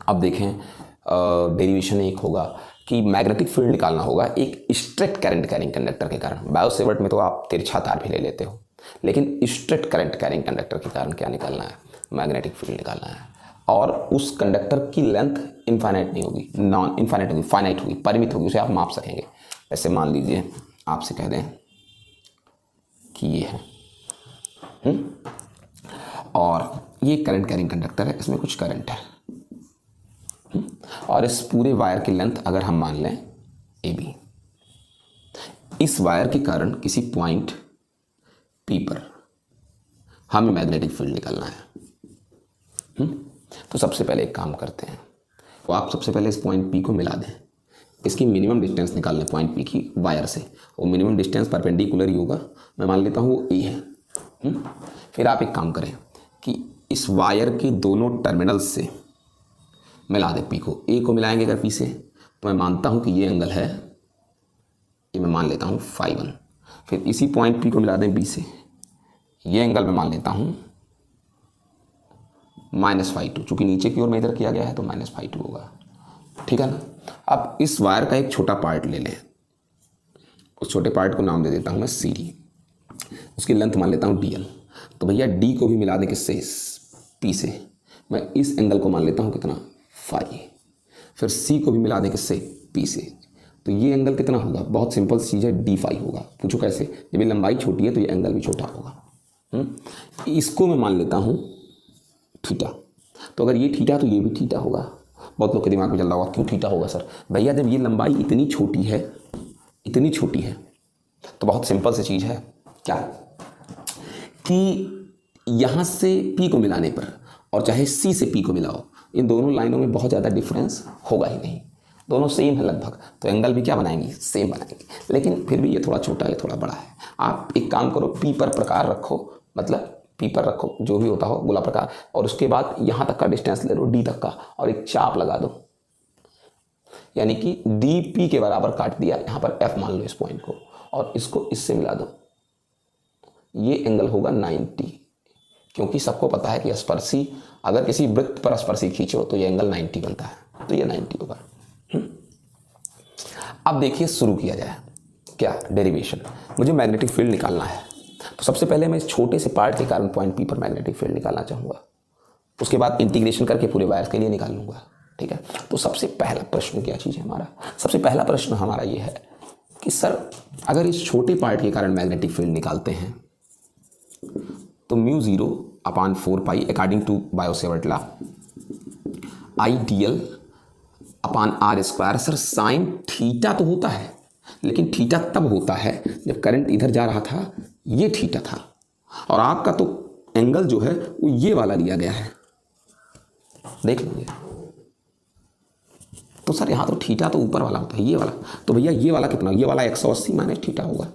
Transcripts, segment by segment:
अब देखें डेरिवेशन एक होगा कि मैग्नेटिक फील्ड निकालना होगा एक स्ट्रेट करंट कैरिंग कंडक्टर के कारण। बायोसेवर्ट में तो आप तिरछा तार भी ले लेते हो, लेकिन स्ट्रेट करंट कैरिंग कंडक्टर के कारण क्या निकालना है, मैग्नेटिक फील्ड निकालना है। और उस कंडक्टर की लेंथ इनफाइनाइट नहीं होगी, नॉन इनफाइनाइट होगी, फाइनाइट होगी, परिमित होगी, उसे आप माप सकेंगे। ऐसे मान लीजिए आपसे कह दें कि ये है और ये करंट कैरिंग कंडक्टर है, इसमें कुछ करंट है और इस पूरे वायर की लेंथ अगर हम मान लें AB, इस वायर के कारण किसी पॉइंट P पर हमें मैग्नेटिक फील्ड निकालना है। तो सबसे पहले एक काम करते हैं, तो आप सबसे पहले इस पॉइंट P को मिला दें, इसकी मिनिमम डिस्टेंस निकाल लें पॉइंट P की वायर से। वो मिनिमम डिस्टेंस परपेंडिकुलर ही होगा, मैं मान लेता हूँ वो A है। फिर आप एक काम करें कि इस वायर के दोनों टर्मिनल्स से मिला दें P को। A को मिलाएंगे अगर P से तो मैं मानता हूँ कि ये एंगल है, ये मैं मान लेता हूँ φ1। फिर इसी पॉइंट P को मिला दें B से, ये एंगल मैं मान लेता हूँ -φ2, चूँकि नीचे की ओर मेजर किया गया है तो -φ2 होगा, ठीक है ना। अब इस वायर का एक छोटा पार्ट ले लें, उस छोटे पार्ट को नाम दे देता हूँ मैं CD, उसकी लेंथ मान लेता हूँ DL। तो भैया D को भी मिला दें किससे, P से, मैं इस एंगल को मान लेता हूँ कितना, φ। फिर C को भी मिला दें किससे, P से, तो ये एंगल कितना होगा, बहुत सिंपल चीज़ है, dφ होगा। पूछो कैसे, जब ये लंबाई छोटी है तो ये एंगल भी छोटा होगा। इसको मैं मान लेता हूँ थीटा, तो अगर ये थीटा तो ये भी थीटा होगा। बहुत लोग के दिमाग में चल रहा होगा क्यों थीटा होगा सर, भैया जब ये लंबाई इतनी छोटी है, इतनी छोटी है, तो बहुत सिंपल सी चीज़ है क्या, कि यहाँ से P को मिलाने पर और चाहे C से P को मिलाओ, इन दोनों लाइनों में बहुत ज़्यादा डिफरेंस होगा ही नहीं, दोनों सेम है लगभग, तो एंगल भी क्या बनाएंगे, सेम बनाएंगे। लेकिन फिर भी ये थोड़ा छोटा है, थोड़ा बड़ा है। आप एक काम करो, P पर प्रकार रखो, मतलब P पर रखो जो भी होता हो गोला प्रकार, और उसके बाद यहाँ तक का डिस्टेंस ले लो D तक का, और एक चाप लगा दो, यानी कि DP के बराबर काट दिया, यहाँ पर F मान लो इस पॉइंट को, और इसको इससे मिला दो, ये एंगल होगा 90, क्योंकि सबको पता है कि स्पर्शी अगर किसी वृत्त पर स्पर्शी खींचो तो ये एंगल 90 बनता है, तो ये 90 होगा। अब देखिए शुरू किया जाए, क्या डेरिवेशन, मुझे मैग्नेटिक फील्ड निकालना है। तो सबसे पहले मैं इस छोटे से पार्ट के कारण पॉइंट P पर मैग्नेटिक फील्ड निकालना चाहूँगा, उसके बाद इंटीग्रेशन करके पूरे वायर के लिए निकाल लूँगा, ठीक है। तो सबसे पहला प्रश्न क्या चीज़ है हमारा, सबसे पहला प्रश्न हमारा ये है कि सर अगर इस छोटे पार्ट के कारण मैग्नेटिक फील्ड निकालते हैं तो μ0/4π according to Biot Savart law IDL upon r²। Sir sine theta तो होता है, लेकिन थीटा तब होता है जब करंट इधर जा रहा था, ये थीटा था, और आपका तो एंगल जो है वो ये वाला लिया गया है, देख लीजिए। तो सर यहाँ तो थीटा तो ऊपर वाला होता है, ये वाला, तो भैया ये वाला कितना, ये वाला 180 माइनस थीटा होगा,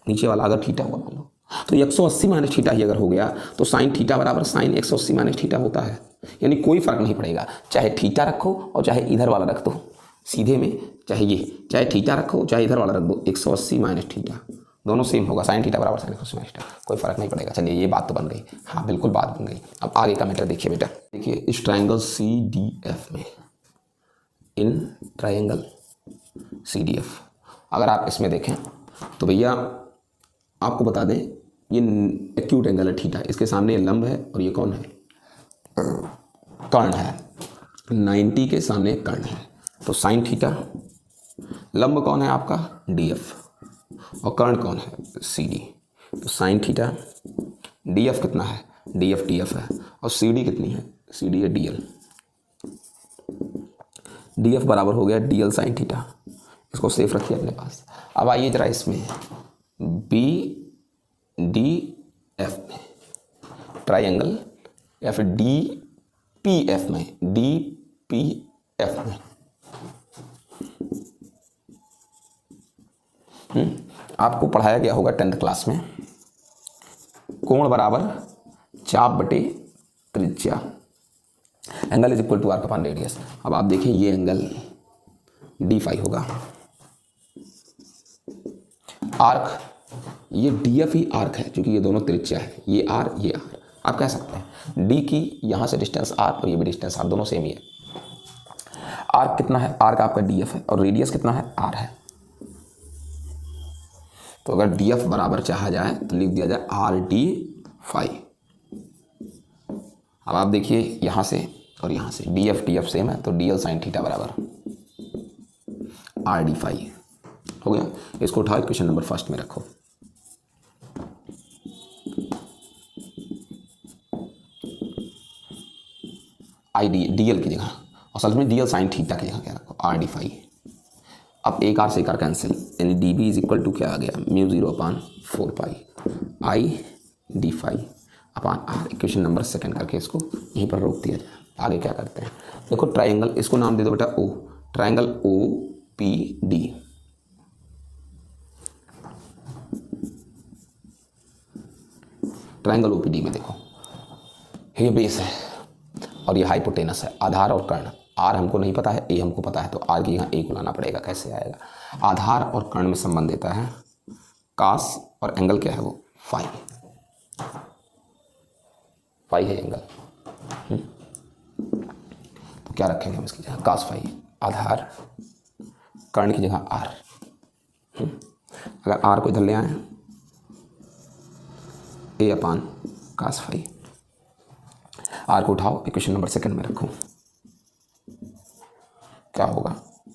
नीचे वाला अगर थीटा होगा मान लो, तो 180 माइनस थीटा ही अगर हो गया तो साइन थीटा बराबर साइन 180 माइनस थीटा होता है, यानी कोई फर्क नहीं पड़ेगा, चाहे थीटा रखो और चाहे इधर वाला रख दो, सीधे में चाहे ये, चाहे थीटा रखो चाहे इधर वाला रख दो, 180 माइनस थीटा दोनों सेम होगा, साइन थीटा बराबर साइन 180 माइनस थीटा, कोई फर्क नहीं पड़ेगा। चलिए ये बात तो बन गई, हाँ बिल्कुल बात बन गई। अब आगे का मैटर देखिए बेटा, देखिए इस ट्राइंगल CDF में, इन ट्राइंगल CDF अगर आप इसमें देखें तो भैया आपको बता दें ये एक्यूट एंगल है थीटा, इसके सामने ये लंब है और ये कौन है, कर्ण है, 90 के सामने कर्ण है, तो साइन थीटा, लंब कौन है आपका DF, और कर्ण कौन है CD, तो साइन थीटा, DF कितना है, DF है, और CD कितनी है, CD है DL, DF बराबर हो गया DL साइन थीटा, इसको सेफ रखिए अपने पास। अब आइए जरा इसमें BDF में ट्राइंगल या फिर DPF में, DPF में आपको पढ़ाया गया होगा 10th क्लास में, कोण बराबर चाप बटे त्रिज्या, angle is equal to arc upon radius. अब आप देखिए ये एंगल D होगा, आर्क ये DF ही आर्क है, क्योंकि ये दोनों त्रिज्या है, ये R ये R, आप कह सकते हैं D की यहाँ से डिस्टेंस R और ये भी डिस्टेंस R, दोनों सेम ही है, आर्क कितना है, आर्क आपका डी एफ है और रेडियस कितना है, आर है। तो अगर डी एफ बराबर चाहा जाए तो लिख दिया जाए आर डी फाई। अब आप देखिए यहाँ से और यहाँ से डी एफ सेम है, तो डी एल साइन थीटा बराबर आर डी फाई हो गया। इसको उठाओ क्वेश्चन नंबर फर्स्ट में रखो। आई डी एल की जगह असल में डी एल साइन थीटा की जगह क्या रखो, आर डी फाई। अब एक आर से एक आर कैंसिल, यानी D B is equal to क्या आ गया, mu 0/4 pi I D phi upon R. Equation number second करके इसको यहीं पर रोक दिया जाए। आगे क्या करते हैं, देखो ट्राइंगल, इसको नाम दे दो बेटा O, triangle O P D. Triangle OPD में देखो ये बेस है और ये हाइपोटेनस है, आधार और कर्ण। आर हमको नहीं पता है, ए हमको पता है, तो आर की यहाँ ए को लाना पड़ेगा। कैसे आएगा, आधार और कर्ण में संबंध देता है कास, और एंगल क्या है वो फाई। फाई है एंगल। तो क्या रखेंगे हम इसकी जगह, कास फाई। आधार कर्ण की जगह आर। अगर आर को इधर ले आए, ए अपान कास फाई। आर को उठाओ इक्वेशन नंबर सेकंड में रखो, क्या होगा,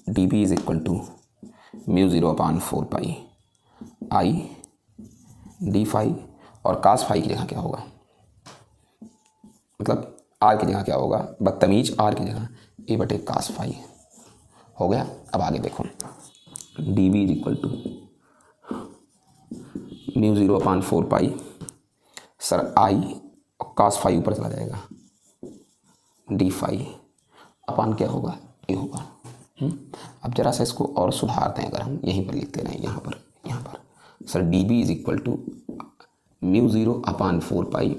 D B is equal to mu 0/4 pi I D phi, और कास फाई की जगह क्या होगा, मतलब आर की जगह क्या होगा, बदतमीज आर की जगह ए बटे कास फाई हो गया। अब आगे देखो, D B is equal to mu 0/4 pi, sir I और कास फाई ऊपर चला जाएगा, डी फाई अपान क्या होगा, ए होगा। अब जरा सा इसको और सुधारते हैं, अगर हम यहीं पर लिखते रहें, यहाँ पर sir D B is equal to mu 0/4 pi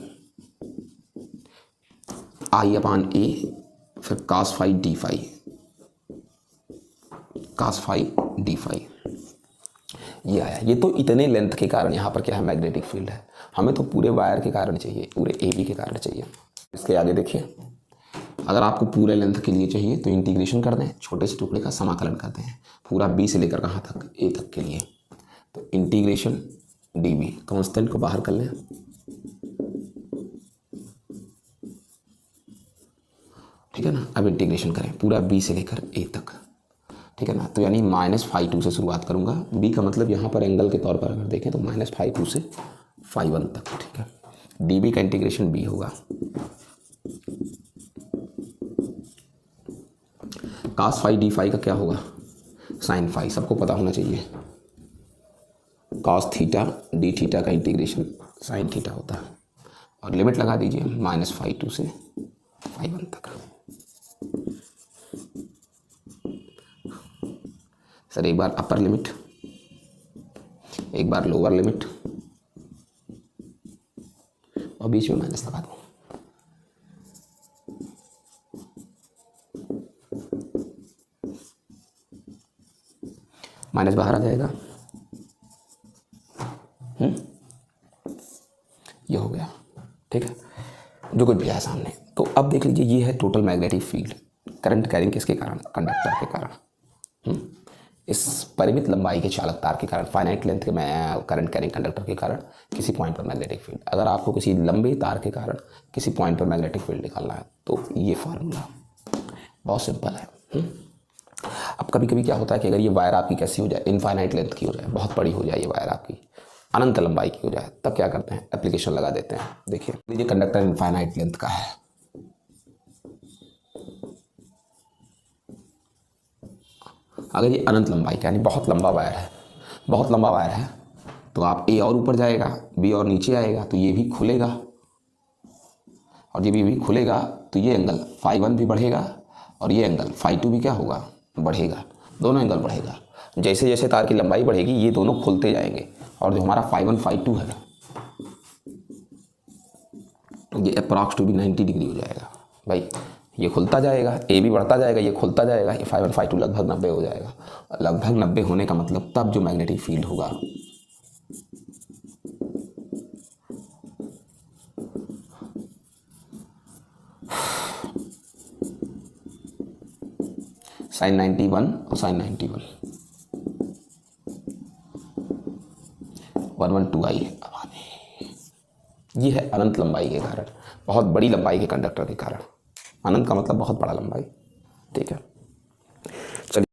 I upon A, फिर cos phi D phi, cos phi D phi ये आया। ये तो इतने लेंथ के कारण यहाँ पर क्या है, मैग्नेटिक फील्ड है। हमें तो पूरे वायर के कारण चाहिए, पूरे ए बी के कारण चाहिए। इसके आगे देखिए, अगर आपको पूरे लेंथ के लिए चाहिए तो इंटीग्रेशन कर दें, छोटे से टुकड़े का समाकलन करते हैं पूरा बी से लेकर कहाँ तक, ए तक के लिए। तो इंटीग्रेशन डी बी, कॉन्स्टेंट को बाहर कर लें, ठीक है ना। अब इंटीग्रेशन करें पूरा बी से लेकर ए तक, ठीक है ना। तो यानी -φ2 से शुरुआत करूँगा, बी का मतलब यहाँ पर एंगल के तौर पर अगर देखें तो -φ2 से φ1 तक, ठीक है। डी बी का इंटीग्रेशन बी होगा, कास फाई डी फाई का क्या होगा, साइन फाई। सबको पता होना चाहिए कास थीटा डी थीटा का इंटीग्रेशन साइन थीटा होता है। और लिमिट लगा दीजिए -φ2 से φ1 तक। सर एक बार अपर लिमिट, एक बार लोअर लिमिट, और बीच में माइनस लगा दो। माइनस बाहर आ जाएगा, ये हो गया, ठीक है, जो कुछ भी है सामने। तो अब देख लीजिए, ये है total magnetic field, current carrying किसके कारण, कंडक्टर के कारण। इस परिमित लंबाई के चालक तार के कारण, फाइनाइट लेंथ के करंट कैरिंग कंडक्टर के कारण किसी पॉइंट पर मैग्नेटिक फील्ड। अगर आपको किसी लंबे तार के कारण किसी पॉइंट पर मैग्नेटिक फील्ड निकालना है तो ये फार्मूला बहुत सिंपल है। अब कभी कभी क्या होता है कि अगर ये वायर आपकी कैसी हो जाए, इनफाइनाइट लेंथ की हो जाए, बहुत बड़ी हो जाए ये वायर आपकी, अनंत लंबाई की हो जाए, तब क्या करते हैं, एप्लीकेशन लगा देते हैं। देखिए कंडक्टर इनफाइनाइट लेंथ का है, अगर ये अनंत लंबाई का यानी बहुत लंबा वायर है, बहुत लंबा वायर है, तो आप ए और ऊपर जाएगा, बी और नीचे आएगा, तो ये भी खुलेगा, और ये भी खुलेगा, तो ये एंगल φ1 भी बढ़ेगा और ये एंगल φ2 भी क्या होगा, बढ़ेगा। दोनों एंगल बढ़ेगा। जैसे जैसे तार की लंबाई बढ़ेगी ये दोनों खुलते जाएंगे, और जो हमारा φ1 φ2 है ये अप्रॉक्स टू भी 90 डिग्री हो जाएगा। भाई ये खुलता जाएगा, ए भी बढ़ता जाएगा, ये खुलता जाएगा, ये φ1 φ2 लगभग 90 हो जाएगा। लगभग 90 होने का मतलब तब जो मैग्नेटिक फील्ड होगा साइन 91 और साइन 91 112i। ये है अनंत लंबाई के कारण, बहुत बड़ी लंबाई के कंडक्टर के कारण। अनंत का मतलब बहुत बड़ा लंबाई, ठीक है।